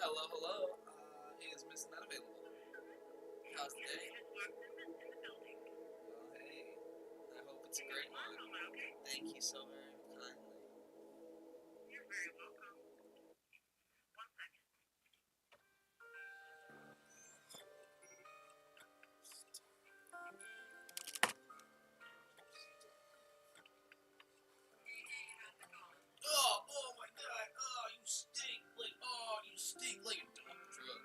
Hello, hello. Is Miss Not available? How's the day? Well, hey. I hope it's a great one. Thank you so very kindly. You're very welcome. One second. Oh my God! You stink like a dump truck.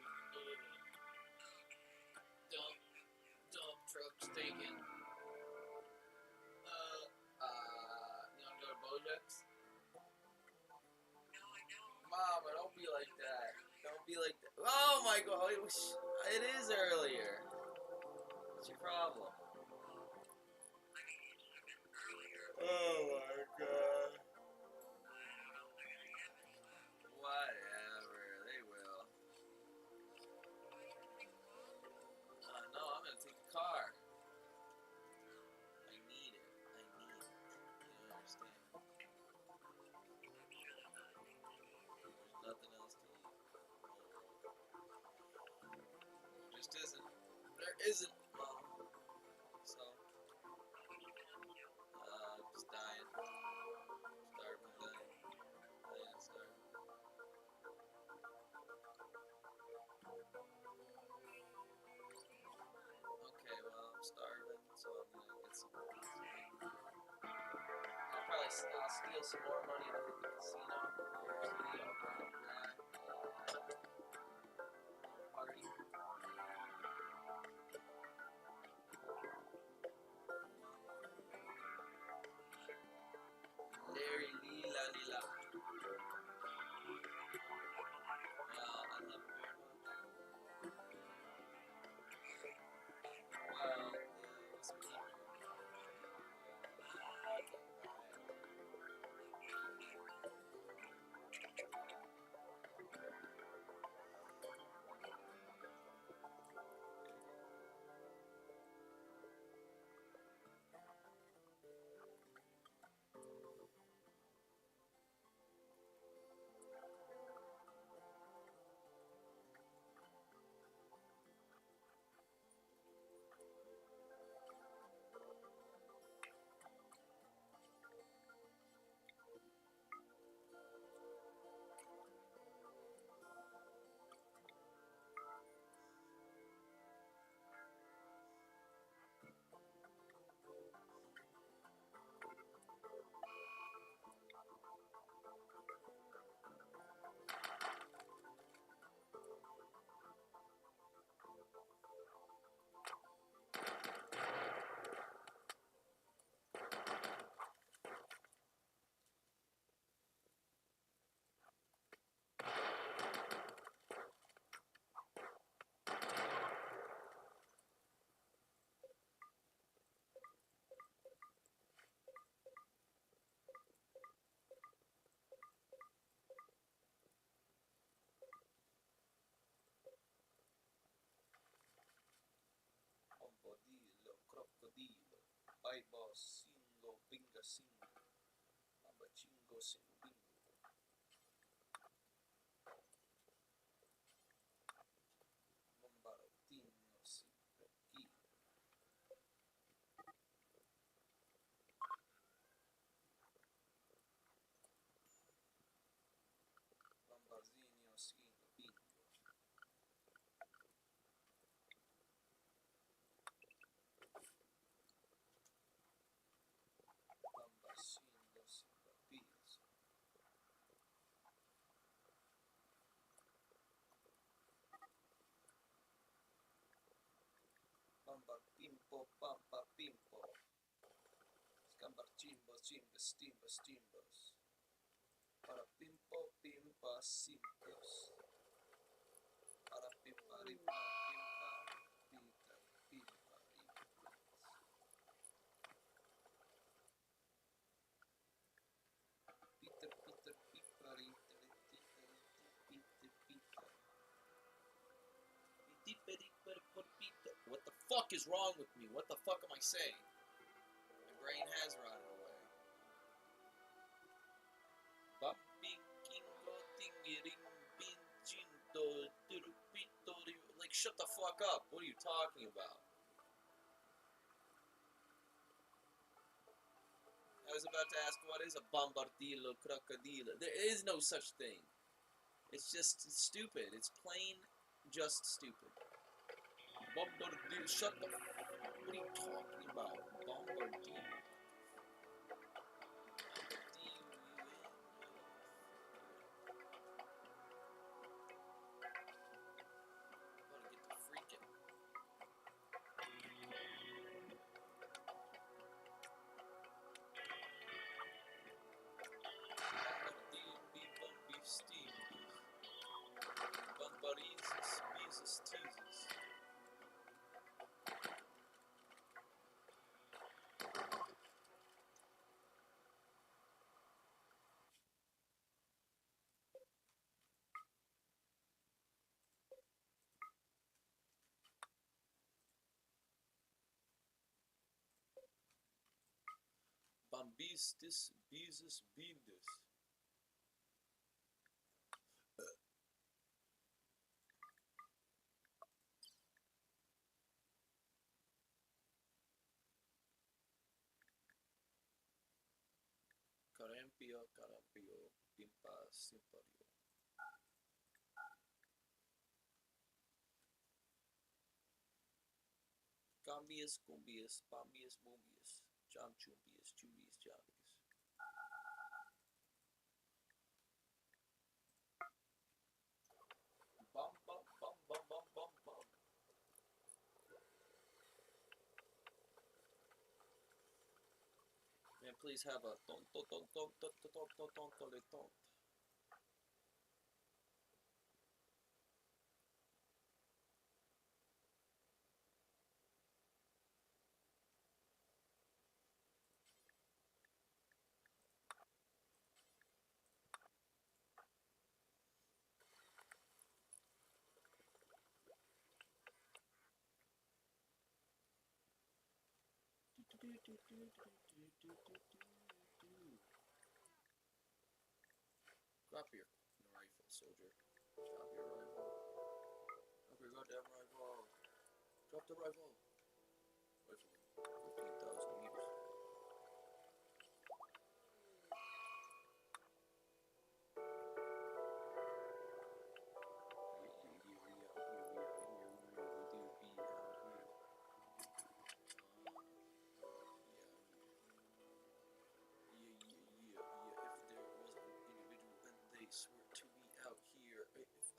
Dump truck stinking. You wanna go to Bojack's? No, I don't. Mama, don't be like that. Don't be like that. Oh my God! It is earlier. What's your problem? I mean, you should have been earlier. Oh my God. I don't know if they're gonna have any left. Whatever, they will. Why are you gonna take the bus? No, I'm gonna take the car. I need it. You don't understand. I'm sure there's other things to eat. There's nothing else to eat. There just isn't. There isn't, Mom. So, What you been up to? just dying. Starving, dying. Dying, starving. Okay, well, I'm starving, so I'm gonna get some pizza. I'll steal some more money to hit the casino. See, I'll burn a guy. Party. Larry Lila Lila. Well, I love it very much. Well, it was me. Bombadillo, crocodilo, baibo, singo, binga, singo, mambachingo, singo, bingo. Bombarotino, siperchino. Bambazinho, singo, bingo. Bambacingo, singo, pills. Bamba, pimpo, pampa, pimpo. Scambarchimbo, chimbas, timbas, timbas. Para pimpo, pimpa, simpos. Para pimpa, rimpa, pimpa, pita, pimpa, rimpa. Peter, Peter, Piper, Peter, Peter. What the fuck is wrong with me? What the fuck am I saying? My brain has rotted away. Bumping, kingo, tingiring, pinchinto, fuck up. What are you talking about? I was about to ask, what is a bombardillo crocodilo? There is no such thing. It's just stupid. It's plain just stupid. Bombardillo. Shut the f. What are you talking about? Bombardillo. Bambistis, Beezus, Beendus. Carampio, Carampio, Pimpa, Simpario. Cambias, Cumbias, Pambias, Bumbias, Jam Chumbias, Chubias, Jambias. Bum, bum, bum, bum, bum, bum, bum. Man, please have a ton, ton, ton, ton, ton, ton, ton, ton, ton, ton, ton. Drop your rifle, soldier. Drop your rifle. Drop your goddamn rifle. Drop the rifle. Rifle. 15,000 meters.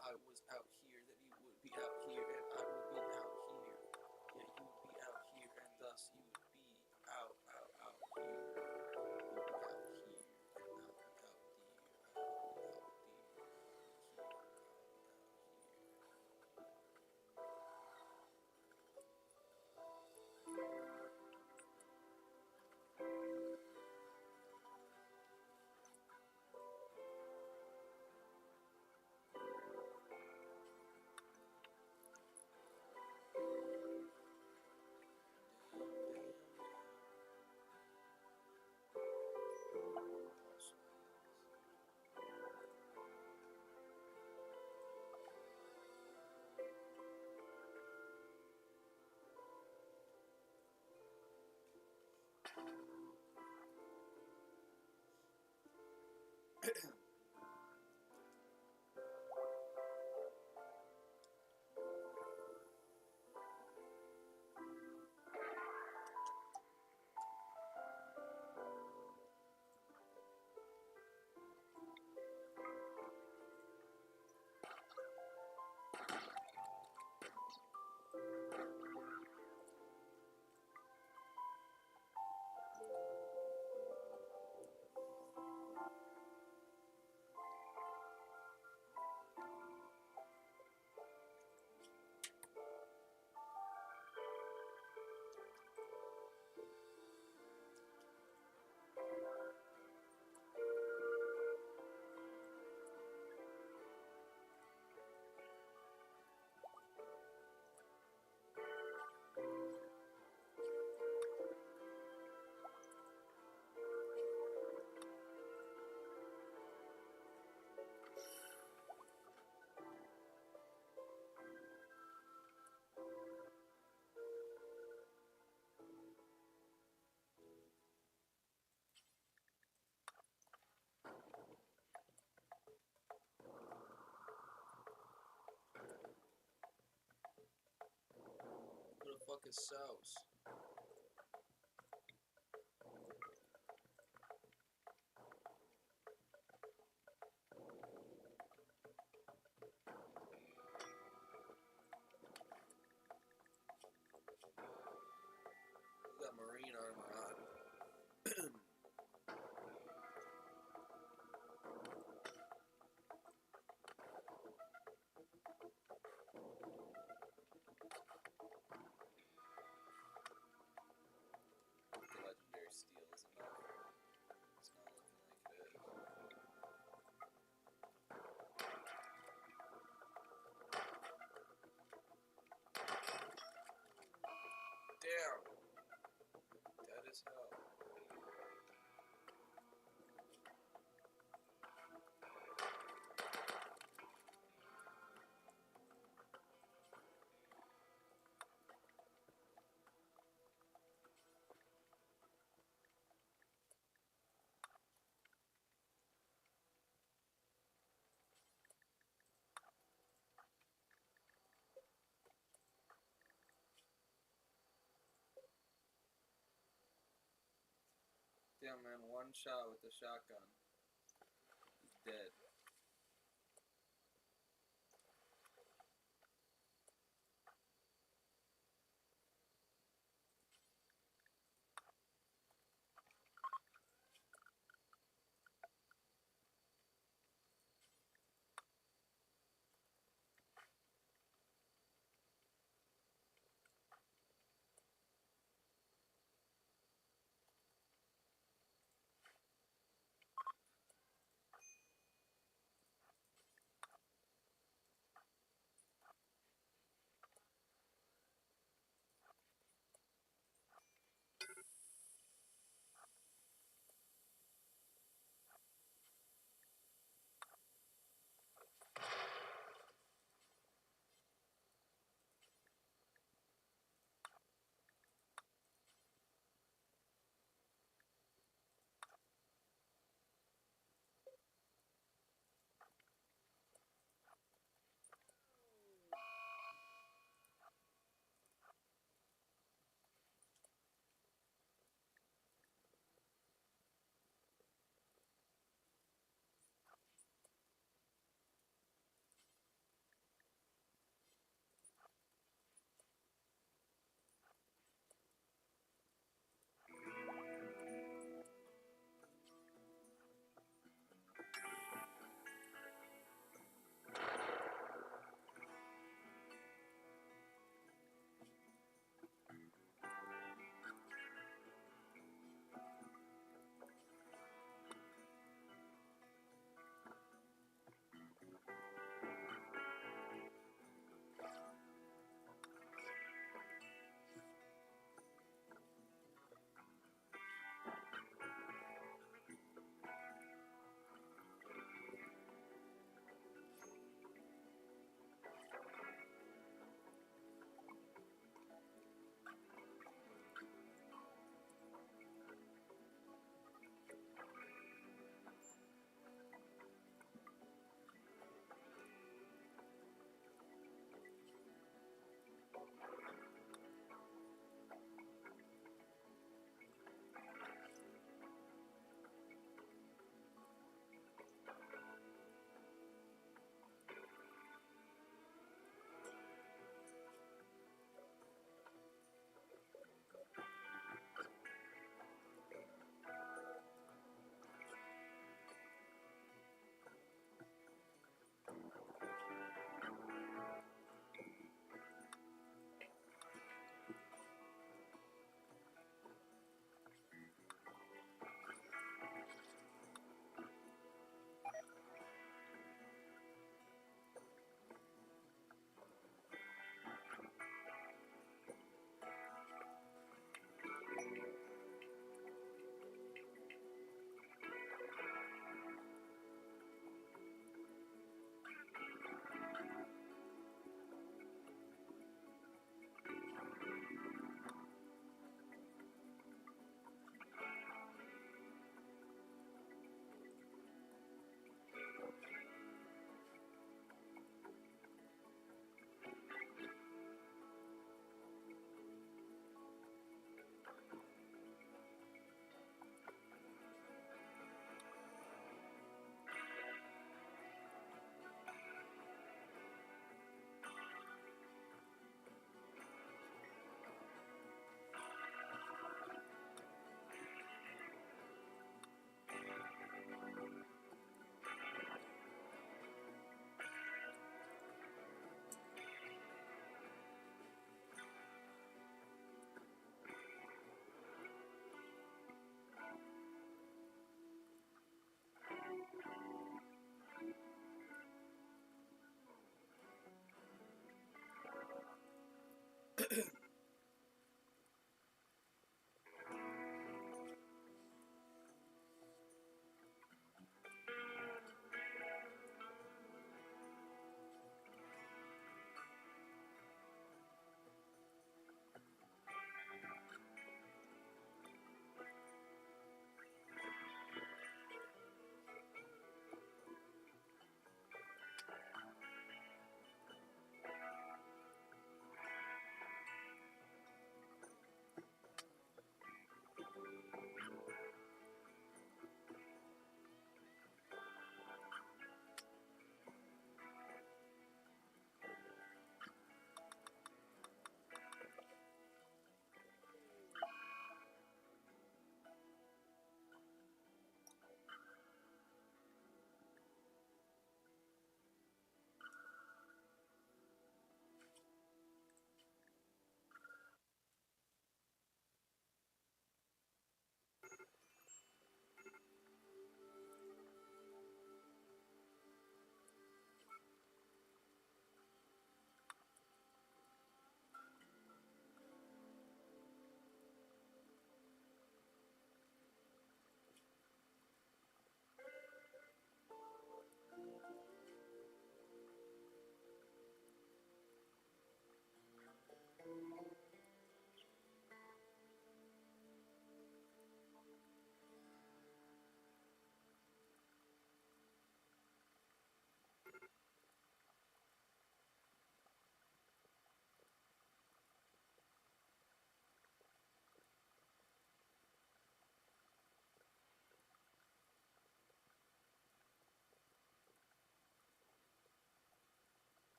I was out here, then you would be out here, and I would be out here. Yeah, you would be out here, and thus you would be out here. You would be out here, and I would be out there. I would be out sauce. Got marine armor on. The legendary steel is enough. It's not looking like it is. Damn! Dead as hell. Damn, man, one shot with the shotgun. He's dead.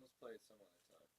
Let's play it some other time.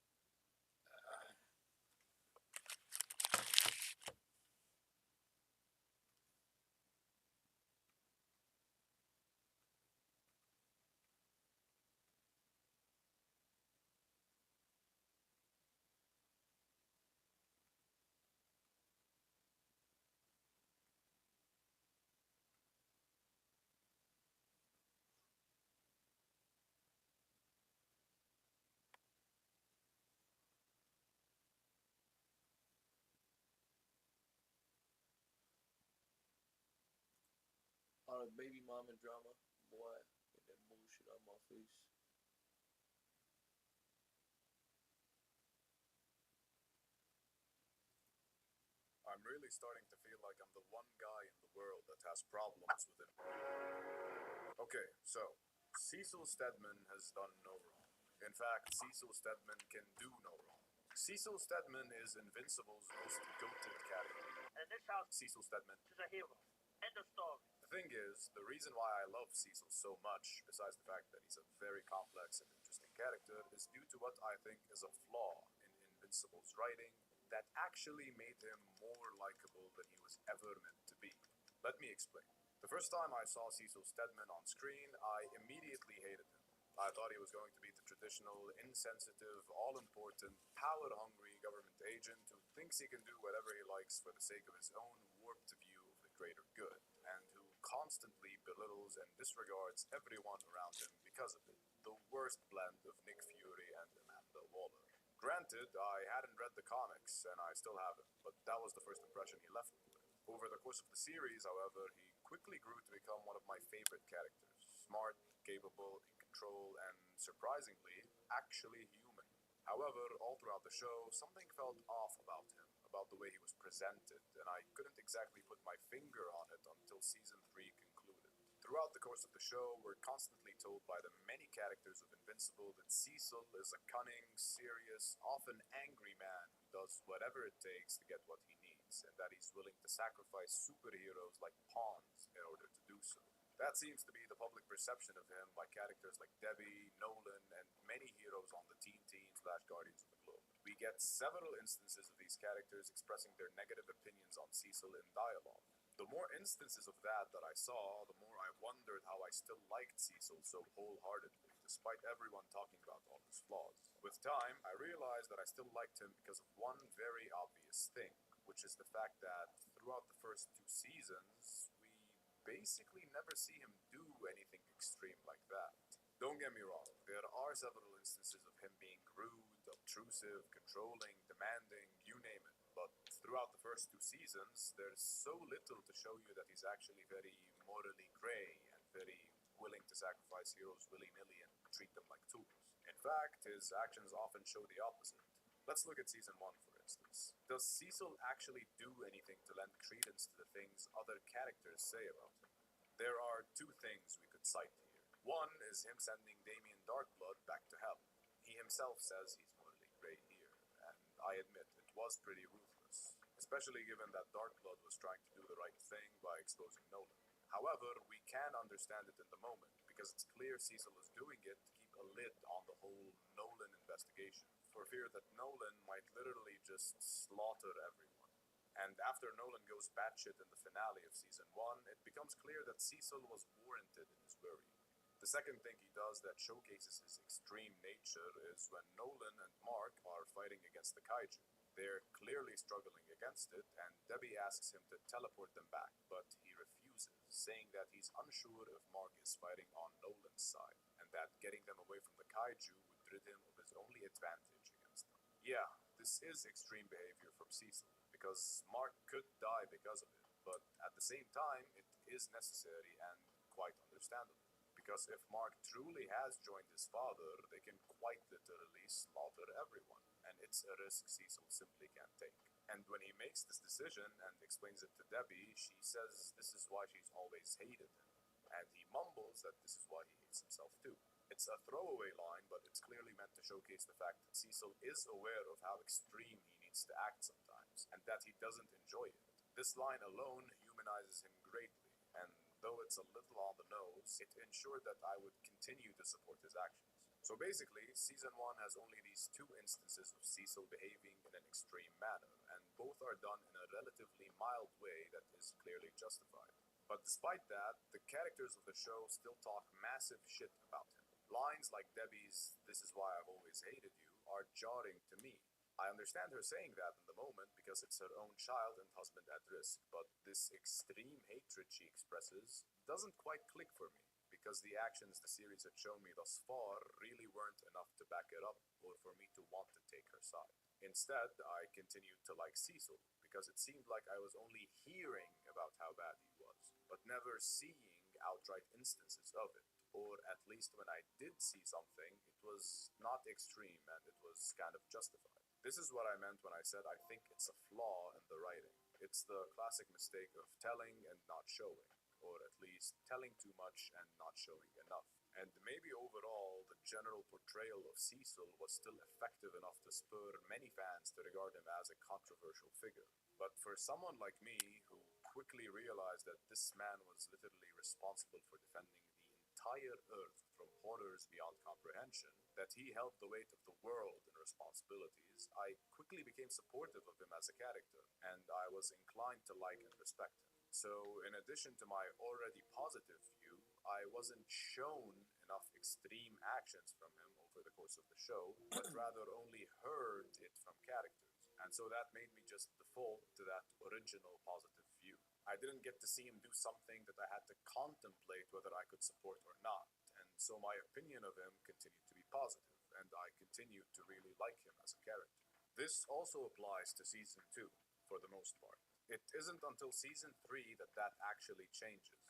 All the baby mama drama, boy, get that bullshit out my face. I'm really starting to feel like I'm the one guy in the world that has problems with it. Okay, so Cecil Stedman has done no wrong. In fact, Cecil Stedman can do no wrong. Cecil Stedman is Invincible's most goated character. And this house Cecil Stedman is a hero. End of story. The thing is, the reason why I love Cecil so much, besides the fact that he's a very complex and interesting character, is due to what I think is a flaw in Invincible's writing that actually made him more likable than he was ever meant to be. Let me explain. The first time I saw Cecil Stedman on screen, I immediately hated him. I thought he was going to be the traditional, insensitive, all-important, power-hungry government agent who thinks he can do whatever he likes for the sake of his own warped view of the greater good, and who constantly belittles and disregards everyone around him because of it. The worst blend of Nick Fury and Amanda Waller. Granted, I hadn't read the comics, and I still haven't, but that was the first impression he left me with. Over the course of the series, however, he quickly grew to become one of my favorite characters. Smart, capable, in control, and surprisingly, actually human. However, all throughout the show, something felt off about him, about the way he was presented, and I couldn't exactly put my finger on it until season 3 concluded. Throughout the course of the show, we're constantly told by the many characters of Invincible that Cecil is a cunning, serious, often angry man who does whatever it takes to get what he needs, and that he's willing to sacrifice superheroes like pawns in order to do so. That seems to be the public perception of him by characters like Debbie, Nolan, and many heroes on the Teen Teen / Guardians of the Globe. We get several instances of these characters expressing their negative opinions on Cecil in dialogue. The more instances of that I saw, the more I wondered how I still liked Cecil so wholeheartedly, despite everyone talking about all his flaws. With time, I realized that I still liked him because of one very obvious thing, which is the fact that throughout the first 2 seasons, we basically never see him do anything extreme like that. Don't get me wrong, there are several instances of him being rude, obtrusive, controlling, demanding, you name it. But throughout the first 2 seasons, there's so little to show you that he's actually very morally gray and very willing to sacrifice heroes willy-nilly and treat them like tools. In fact, his actions often show the opposite. Let's look at Season 1, for instance. Does Cecil actually do anything to lend credence to the things other characters say about him? There are 2 things we could cite here. One is him sending Damien Darkblood back to hell. He himself says he's morally gray here, and I admit it was pretty ruthless, especially given that Darkblood was trying to do the right thing by exposing Nolan. However, we can understand it in the moment, because it's clear Cecil is doing it to keep a lid on the whole Nolan investigation, for fear that Nolan might literally just slaughter everyone. And after Nolan goes batshit in the finale of Season 1, it becomes clear that Cecil was warranted in his worry. The second thing he does that showcases his extreme nature is when Nolan and Mark are fighting against the kaiju. They're clearly struggling against it, and Debbie asks him to teleport them back, but he refuses, saying that he's unsure if Mark is fighting on Nolan's side, and that getting them away from the kaiju would rid him of his only advantage against them. Yeah, this is extreme behavior from Cecil, because Mark could die because of it, but at the same time, it is necessary and quite understandable. Because if Mark truly has joined his father, they can quite literally slaughter everyone, and it's a risk Cecil simply can't take. And when he makes this decision and explains it to Debbie, she says this is why she's always hated him, and he mumbles that this is why he hates himself too. It's a throwaway line, but it's clearly meant to showcase the fact that Cecil is aware of how extreme he needs to act sometimes, and that he doesn't enjoy it. This line alone humanizes him greatly, and though it's a little on the nose, it ensured that I would continue to support his actions. So basically, Season 1 has only these 2 instances of Cecil behaving in an extreme manner, and both are done in a relatively mild way that is clearly justified. But despite that, the characters of the show still talk massive shit about him. Lines like Debbie's "this is why I've always hated you" are jarring to me. I understand her saying that in the moment because it's her own child and husband at risk, but this extreme hatred she expresses doesn't quite click for me, because the actions the series had shown me thus far really weren't enough to back it up or for me to want to take her side. Instead, I continued to like Cecil, because it seemed like I was only hearing about how bad he was, but never seeing outright instances of it. Or at least when I did see something, it was not extreme and it was kind of justified. This is what I meant when I said I think it's a flaw in the writing. It's the classic mistake of telling and not showing, or at least telling too much and not showing enough. And maybe overall, the general portrayal of Cecil was still effective enough to spur many fans to regard him as a controversial figure. But for someone like me, who quickly realized that this man was literally responsible for defending the entire Earth from horrors beyond comprehension, that he held the weight of the world in responsibilities, I quickly became supportive of him as a character, and I was inclined to like and respect him. So, in addition to my already positive view, I wasn't shown enough extreme actions from him over the course of the show, but rather only heard it from characters. And so that made me just default to that original positive view. I didn't get to see him do something that I had to contemplate whether I could support or not, and so my opinion of him continued to be positive, and I continued to really like him as a character. This also applies to Season 2, for the most part. It isn't until Season 3 that that actually changes.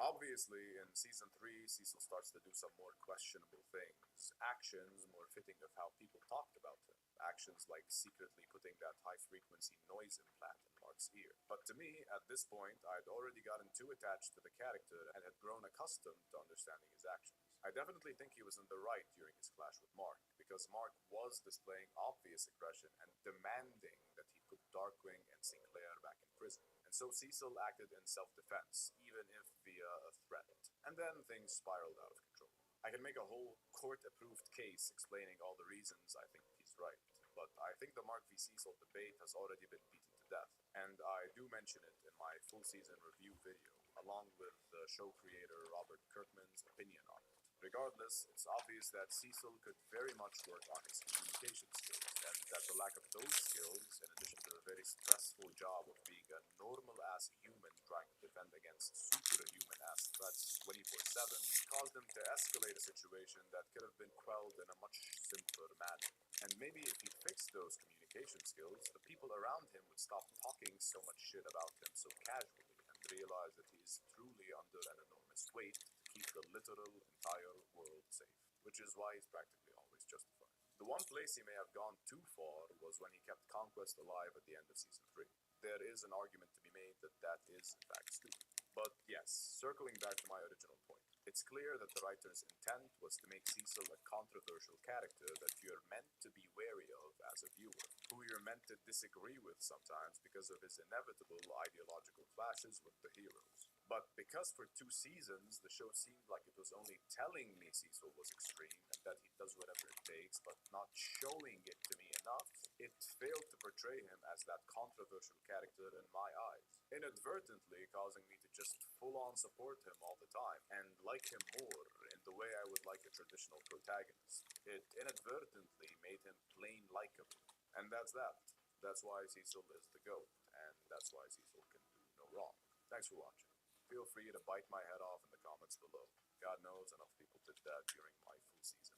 Obviously, in Season 3, Cecil starts to do some more questionable things, actions more fitting of how people talked about him, actions like secretly putting that high-frequency noise implant in Mark's ear. But to me, at this point, I'd already gotten too attached to the character and had grown accustomed to understanding his actions. I definitely think he was in the right during his clash with Mark, because Mark was displaying obvious aggression and demanding that he put Darkwing and Sinclair back in prison. And so Cecil acted in self-defense, even if via a threat. And then things spiraled out of control. I can make a whole court-approved case explaining all the reasons I think he's right. but I think the Mark v. Cecil debate has already been beaten to death, and I do mention it in my full season review video, along with the show creator Robert Kirkman's opinion on it. Regardless, it's obvious that Cecil could very much work on his communication skills, and that the lack of those skills, in addition to the very stressful job of being a normal-ass human trying to defend against superhuman-ass threats 24/7, caused him to escalate a situation that could have been quelled in a much simpler manner. And maybe if he fixed those communication skills, the people around him would stop talking so much shit about him so casually and realize that he is truly under an enormous weight to keep the literal entire world safe, which is why he's practically always justified. The one place he may have gone too far was when he kept Conquest alive at the end of Season 3. There is an argument to be made that that is, in fact, stupid. But yes, circling back to my original point, it's clear that the writer's intent was to make Cecil a controversial character that you're meant to be wary of as a viewer, who you're meant to disagree with sometimes because of his inevitable ideological clashes with the heroes. But because for 2 seasons, the show seemed like it was only telling me Cecil was extreme and that he does whatever it takes, but not showing it to me enough, it failed to portray him as that controversial character in my eyes, inadvertently causing me to just full-on support him all the time and like him more in the way I would like a traditional protagonist. It inadvertently made him plain likable, and that's that. That's why Cecil is the GOAT, and that's why Cecil can do no wrong. Thanks for watching. Feel free to bite my head off in the comments below. God knows enough people did that during my full season.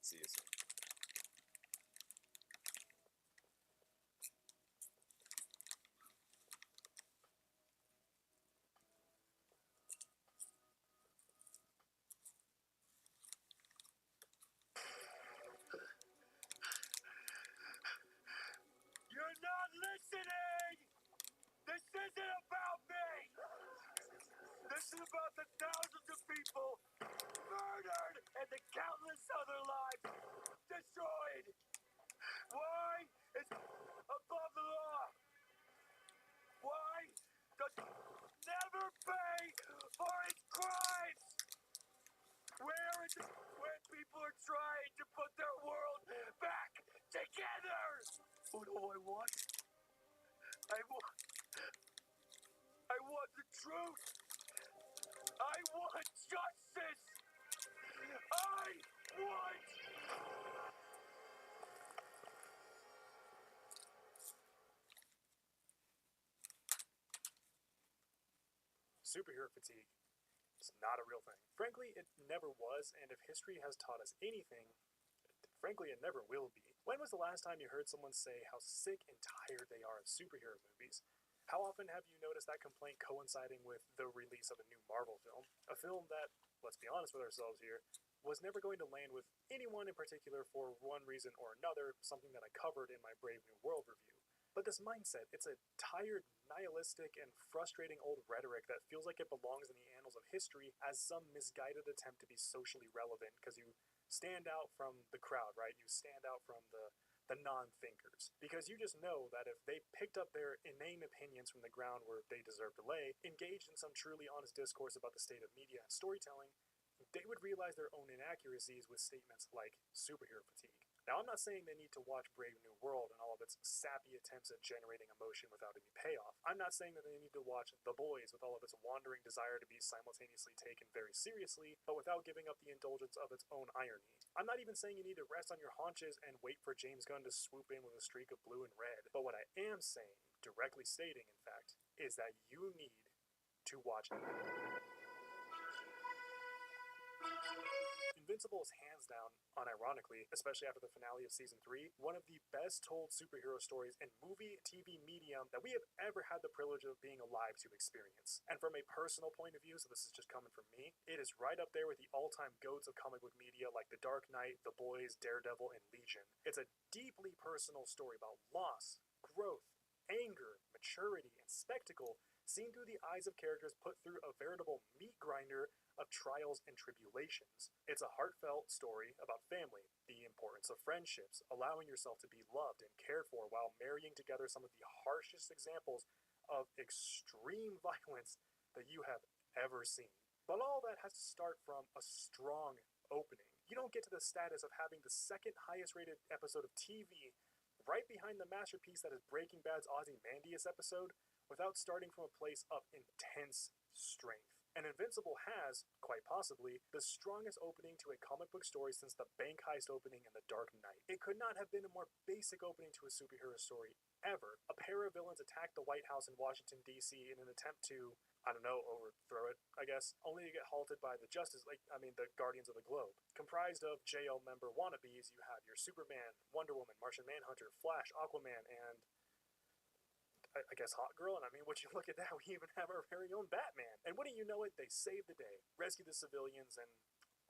See you soon. You're not listening! This isn't about me! This is about the thousands of people murdered and the countless other lives destroyed! Why is above the law? Why does never pay for his crimes? Where is it when people are trying to put their world back together? What do I want? I want the truth. I want justice. I want. Superhero fatigue is not a real thing. Frankly, it never was, and if history has taught us anything, frankly, it never will be. When was the last time you heard someone say how sick and tired they are of superhero movies? How often have you noticed that complaint coinciding with the release of a new Marvel film? A film that, let's be honest with ourselves here, was never going to land with anyone in particular for one reason or another, something that I covered in my Brave New World review. But this mindset, it's a tired, nihilistic, and frustrating old rhetoric that feels like it belongs in the annals of history as some misguided attempt to be socially relevant because you stand out from the crowd, right? You stand out from the non-thinkers. Because you just know that if they picked up their inane opinions from the ground where they deserve to lay, engaged in some truly honest discourse about the state of media and storytelling, they would realize their own inaccuracies with statements like superhero fatigue. Now, I'm not saying they need to watch Brave New World and all of its sappy attempts at generating emotion without any payoff. I'm not saying that they need to watch The Boys with all of its wandering desire to be simultaneously taken very seriously, but without giving up the indulgence of its own irony. I'm not even saying you need to rest on your haunches and wait for James Gunn to swoop in with a streak of blue and red. But what I am saying, directly stating in fact, is that you need to watch Invincible is hands down, unironically, especially after the finale of Season 3, one of the best told superhero stories in movie, TV medium that we have ever had the privilege of being alive to experience. And from a personal point of view, so this is just coming from me, it is right up there with the all-time goats of comic book media like The Dark Knight, The Boys, Daredevil, and Legion. It's a deeply personal story about loss, growth, anger, maturity, and spectacle seen through the eyes of characters put through a veritable meat grinder of trials and tribulations. It's a heartfelt story about family, the importance of friendships, allowing yourself to be loved and cared for while marrying together some of the harshest examples of extreme violence that you have ever seen. But all that has to start from a strong opening. You don't get to the status of having the second highest rated episode of TV right behind the masterpiece that is Breaking Bad's Ozymandias episode, without starting from a place of intense strength. And Invincible has, quite possibly, the strongest opening to a comic book story since the bank heist opening in The Dark Knight. It could not have been a more basic opening to a superhero story ever. A pair of villains attack the White House in Washington, D.C. in an attempt to, I don't know, overthrow it, I guess, only to get halted by the the Guardians of the Globe. Comprised of JL member wannabes, you have your Superman, Wonder Woman, Martian Manhunter, Flash, Aquaman, and I guess Hot Girl, and I mean, would you look at that, we even have our very own Batman. And wouldn't you know it, they save the day, rescue the civilians, and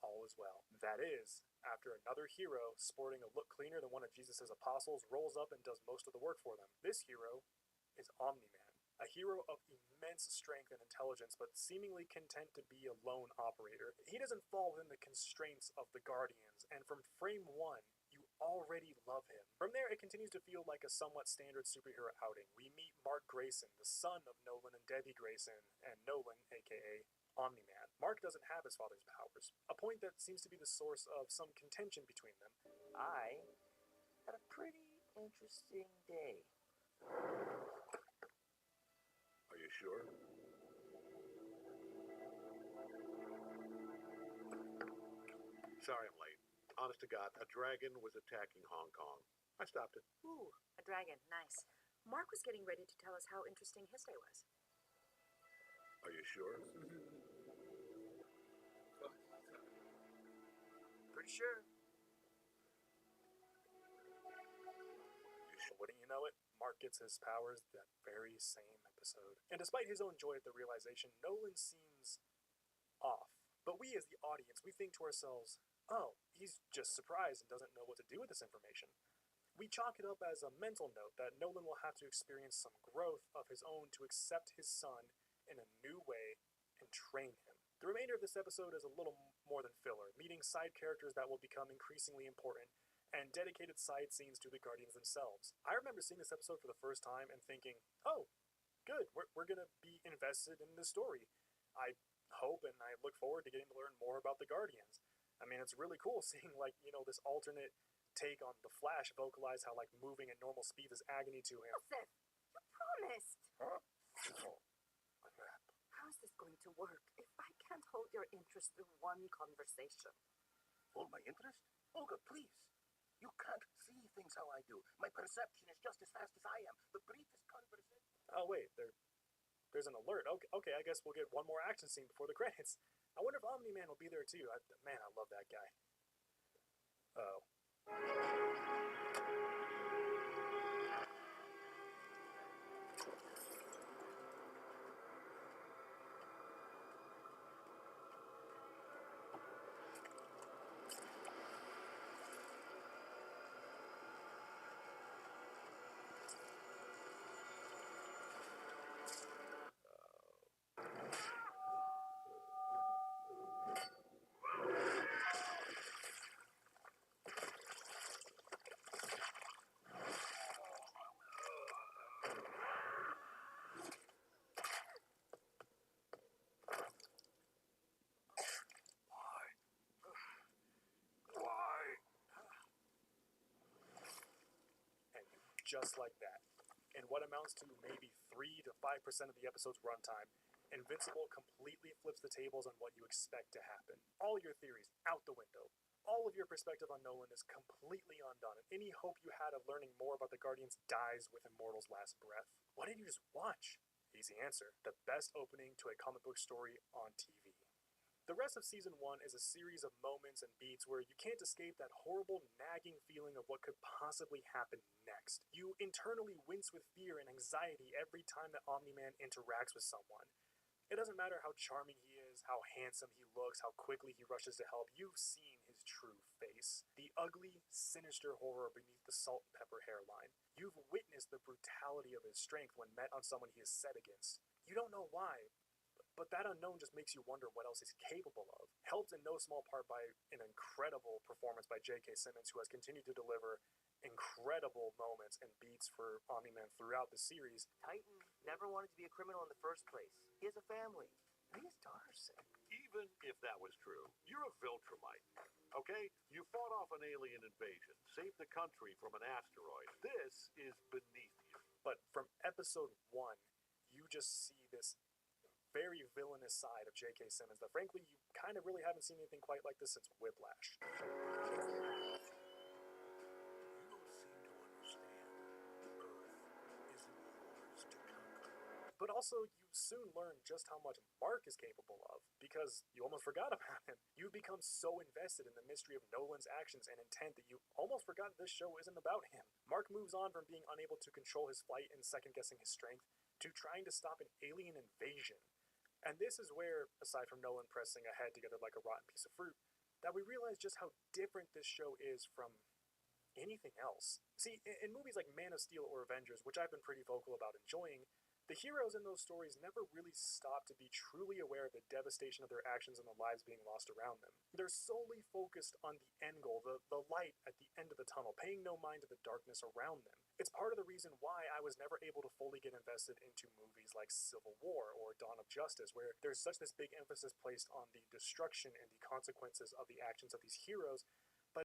all is well. That is, after another hero, sporting a look cleaner than one of Jesus' apostles, rolls up and does most of the work for them. This hero is Omni-Man, a hero of immense strength and intelligence, but seemingly content to be a lone operator. He doesn't fall within the constraints of the Guardians, and from frame one, you already love him. From there, it continues to feel like a somewhat standard superhero outing. We meet Mark Grayson, the son of Nolan and Debbie Grayson, and Nolan, aka Omni-Man. Mark doesn't have his father's powers, a point that seems to be the source of some contention between them. I had a pretty interesting day. Are you sure? Sorry I'm late. Honest to God, a dragon was attacking Hong Kong. I stopped it. Ooh, a dragon. Nice. Mark was getting ready to tell us how interesting his day was. Are you sure? Pretty sure. Wouldn't you know it, Mark gets his powers that very same episode. And despite his own joy at the realization, Nolan seems off. But we as the audience, we think to ourselves, oh, he's just surprised and doesn't know what to do with this information. We chalk it up as a mental note that Nolan will have to experience some growth of his own to accept his son in a new way and train him. The remainder of this episode is a little more than filler, meeting side characters that will become increasingly important and dedicated side scenes to the Guardians themselves. I remember seeing this episode for the first time and thinking, oh, good, we're going to be invested in this story. I hope and I look forward to getting to learn more about the Guardians. I mean, it's really cool seeing, this alternate take on the Flash vocalize how, moving at normal speed is agony to him. Joseph, you promised. Huh? How is this going to work if I can't hold your interest through one conversation? Hold my interest? Olga, please. You can't see things how I do. My perception is just as fast as I am. The briefest conversation... Oh, wait, there's an alert. Okay, I guess we'll get one more action scene before the credits. I wonder if Omni-Man will be there too. Man, I love that guy. Oh. Just like that. In what amounts to maybe 3 to 5% of the episode's runtime, Invincible completely flips the tables on what you expect to happen. All your theories out the window. All of your perspective on Nolan is completely undone, and any hope you had of learning more about the Guardians dies with Immortal's last breath. Why didn't you just watch? Easy answer. The best opening to a comic book story on TV. The rest of Season 1 is a series of moments and beats where you can't escape that horrible, nagging feeling of what could possibly happen next. You internally wince with fear and anxiety every time that Omni-Man interacts with someone. It doesn't matter how charming he is, how handsome he looks, how quickly he rushes to help, you've seen his true face. The ugly, sinister horror beneath the salt and pepper hairline. You've witnessed the brutality of his strength when met on someone he is set against. You don't know why, but that unknown just makes you wonder what else he's capable of. Helped in no small part by an incredible performance by J.K. Simmons, who has continued to deliver incredible moments and beats for Omni-Man throughout the series. Titan never wanted to be a criminal in the first place. He has a family. These doors. Even if that was true, you're a Viltrumite. Okay? You fought off an alien invasion, saved the country from an asteroid. This is beneath you. But from episode 1, you just see this very villainous side of J.K. Simmons that frankly you kind of really haven't seen anything quite like this since Whiplash. You don't seem to understand. Earth isn't yours to conquer. But also, you soon learn just how much Mark is capable of, because you almost forgot about him. You become so invested in the mystery of Nolan's actions and intent that you almost forgot this show isn't about him. Mark moves on from being unable to control his flight and second-guessing his strength to trying to stop an alien invasion. And this is where, aside from Nolan pressing ahead together like a rotten piece of fruit, that we realize just how different this show is from anything else. See, in movies like Man of Steel or Avengers, which I've been pretty vocal about enjoying, the heroes in those stories never really stop to be truly aware of the devastation of their actions and the lives being lost around them. They're solely focused on the end goal, the light at the end of the tunnel, paying no mind to the darkness around them. It's part of the reason why I was never able to fully get invested into movies like Civil War or Dawn of Justice, where there's such this big emphasis placed on the destruction and the consequences of the actions of these heroes